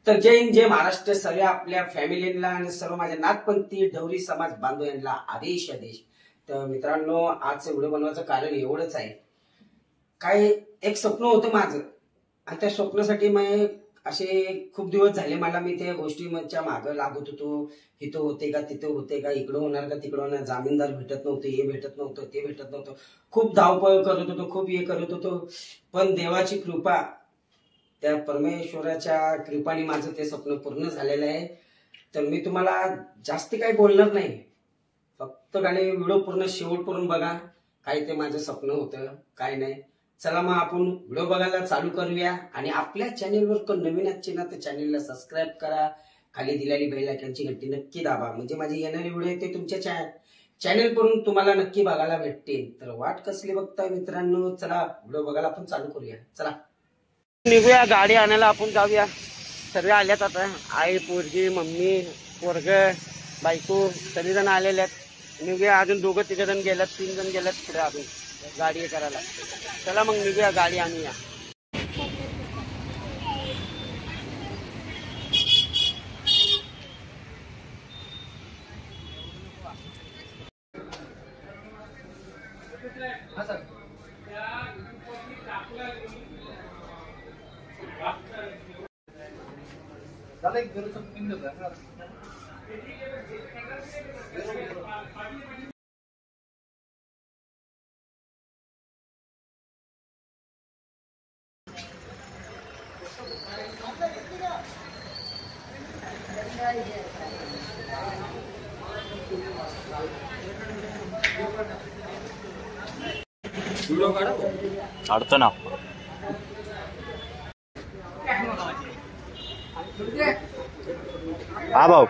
तर जय हिंद, जय महाराष्ट्र. सर्व आपल्या फॅमिलीला आणि सर्व माझ्या नाथपंथी ढवरी समाज बांधव यांना आदेश. तर मित्रांनो, आज व्हिडिओ बनवायचं कारण एवढंच आहे. काय एक स्वप्न होतं माझं आणि त्या स्वप्नासाठी मी असे खूप दिवस झाले मला मी त्या गोष्टीच्या मागं लागत होतो. इथं होते का, तिथं होते का, इकडं होणार का, तिकडं होणार, जामीनदार भेटत नव्हते, हे भेटत नव्हतं, ते भेटत नव्हतं. खूप धावपळ करत होतो, खूप हे करत होतो. पण देवाची कृपा, त्या परमेश्वराच्या कृपाने माझं ते स्वप्न पूर्ण झालेलं आहे. तर मी तुम्हाला जास्त काही बोलणार नाही, फक्त गाणे व्हिडिओ पूर्ण शेवटपर्यंत बघा. काय ते माझं स्वप्न होतं, काय नाही. चला मग आपण व्हिडिओ बघायला चालू करूया. आणि आपल्या चॅनेलवर नवीन असतील ना तर चॅनेलला सबस्क्राईब करा. खाली दिलेली बेल आयकॉनची घंटी नक्की दाबा, म्हणजे माझी येणारी व्हिडिओ ते तुमच्या चॅनेल वरून तुम्हाला नक्की बघायला भेटतील. तर वाट कसली बघताय मित्रांनो, चला व्हिडिओ बघायला आपण चालू करूया. चला निघूया, गाडी आणायला आपण जाऊया. सर्व आल्यात आता, आई, पोरगी, मम्मी, पोरग, बायको सगळेजण आलेले आहेत. निघूया. अजून 2-3 जण गेल्यात, 3 जण गेल्यात पुढे अजून गाडी करायला. चला मग निघूया, गाडी आणूया. काढतो ना. हा भाऊ,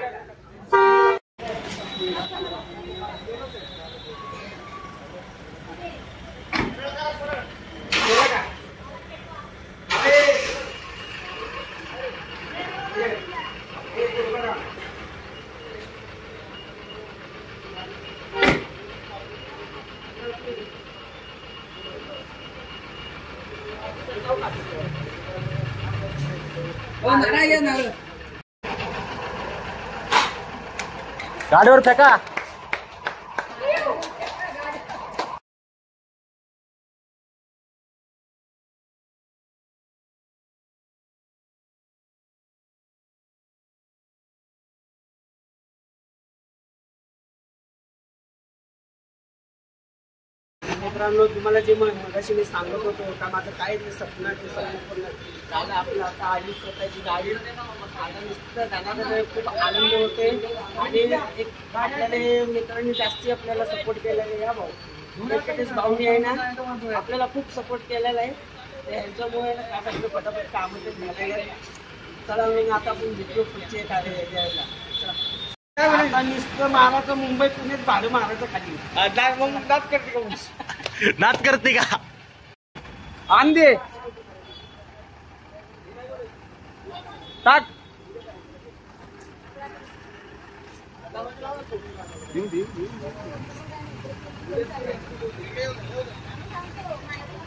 गाडीवर फेका. मित्रांनो, तुम्हाला जे मगाशी मी सांगत होतो का माझं काय ते स्वप्नाचे स्वप्न पूर्ण झालं. आपलं आता आली स्वतःची गाडी, आता नुसतं जाण्याचा खूप आनंद होते. आणि एक आपल्याला मित्रांनी जास्ती आपल्याला सपोर्ट केलेला आहे. या भाऊ व्यंकटेश भाऊनी आहे ना, आपल्याला खूप सपोर्ट केलेला आहे. यांच्यामुळे आपलं पटापट काम झालेलं आहे. चला मग आता आपण भेटलो पुढचे कार्य द्यायला. आता नुसतं मारायचं, मुंबई पुण्यात भाडं मारायचं खाली. मग नाच करते का, नाच करते का? आण दे टाक.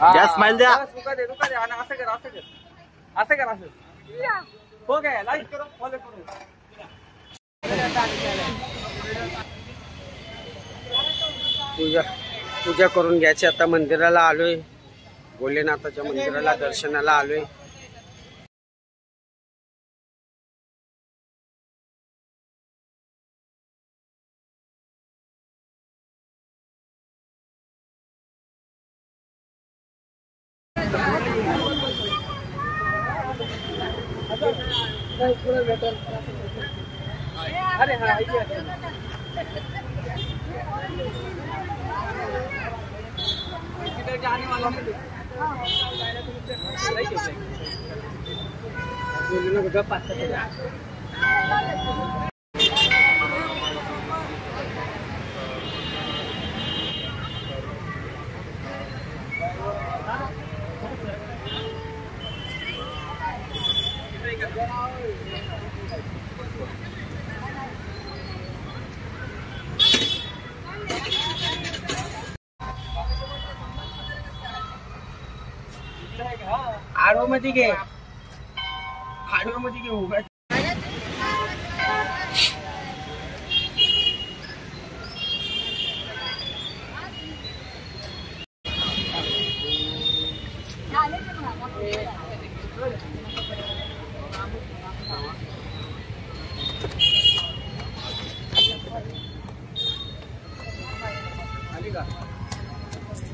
द्या, स्माइल द्या. रुका दे. आणि असं कर. हो काय, लाईक करो, फॉलो करो. पूजा करून घ्यायची. आता मंदिराला आलोय, भोलेनाथाच्या मंदिराला दर्शनाला आलोय. अरे हा, जाने वाला आडवमध्ये घे, आडवमध्ये घे उभा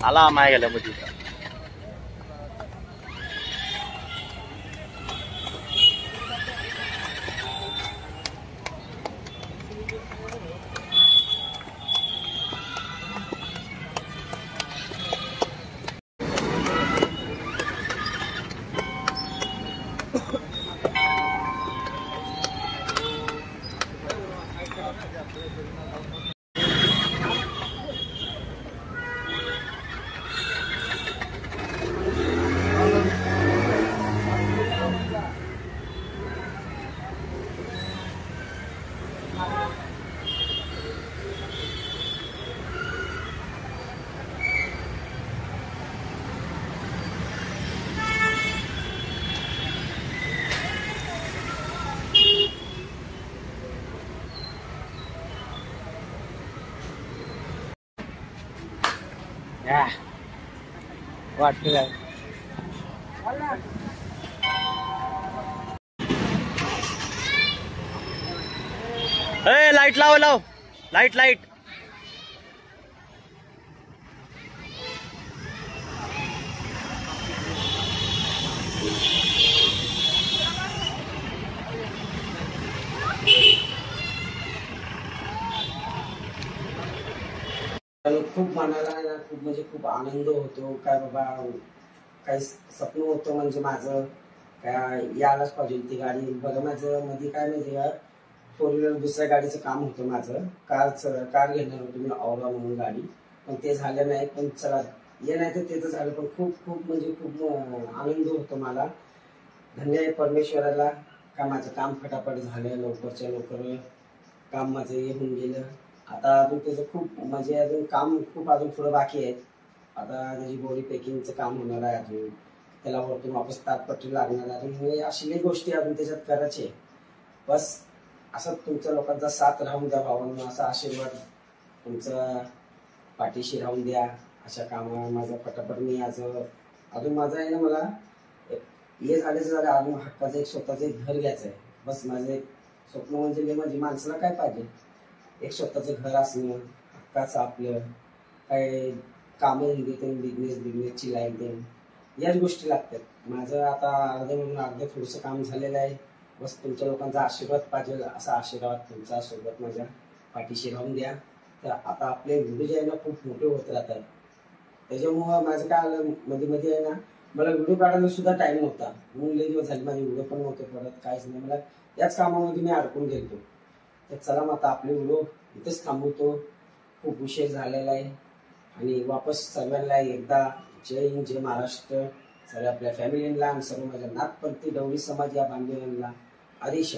आला माया गेल्या मध्ये वाटतं लाईट लाव लाव लाईट लाईट खूप मनाला ना खूप म्हणजे खूप आनंद होतो काय बाबा काही स्वप्न होतं म्हणजे माझं काय यायलाच पाहिजे ती गाडी बरं माझं मध्ये काय म्हणजे 4 व्हीलर दुसऱ्या गाडीचं काम होतं माझं कार घेणार होतो मी औरा म्हणून गाडी पण ते झालं नाही पण चला ये नाही तर ते तर झालं पण खूप खूप म्हणजे खूप आनंद होतो मला धन्य आहे परमेश्वराला का माझं काम फटाफट झालं लवकरच्या लवकर काम माझं हे होऊन गेलं आता अजून त्याचं खूप म्हणजे अजून काम खूप अजून पुढे बाकी आहे आता त्याची बॉडी पॅकिंगचं काम होणार आहे अजून त्याला वरतून वापस तात्पत्री लागणार आहे अजून अशी काही गोष्टी अजून त्याच्यात करायचे बस असं तुमच्या लोकांचा साथ राहून द्या भावांना असा आशीर्वाद तुमचा पाठीशी राहून द्या अशा कामा माझं पटापट मी अजून माझं आहे ना मला हे झालं अजून हक्काचं एक स्वतःचं एक घर घ्यायचं आहे बस माझं एक स्वप्न म्हणजे माझी माणसाला काय पाहिजे एक स्वतःचं घर असणं हक्काचं आपलं काय कामं देते बिझनेसची लाईन देणं याच गोष्टी लागतात माझं आता अर्धे थोडंसं काम झालेलं आहे बस तुमच्या लोकांचा आशीर्वाद पाहिजे असा आशीर्वाद तुमचा सोबत माझ्या पाठीशी राहून द्या तर आता आपले व्हिडिओ जे आहे ना खूप मोठे होत राहतात त्याच्यामुळं माझं काय आलं मध्ये आहे ना मला व्हिडिओ काढायला सुद्धा टाइम नव्हता म्हणून लई दिवस झाले माझे व्हिडिओ पण नव्हते पडत काहीच नाही मला याच कामामध्ये मी अडकून गेलतो तर चला मग आता आपले व्हिडिओ इथेच थांबवतो खूप उशीर झालेला आहे आणि वापस सर्वांना एकदा जय हिंद जय महाराष्ट्र सर्व आपल्या फॅमिलीला आणि सर्व माझ्या नाथपंथी डवरी समाज या बांधवांना आदेश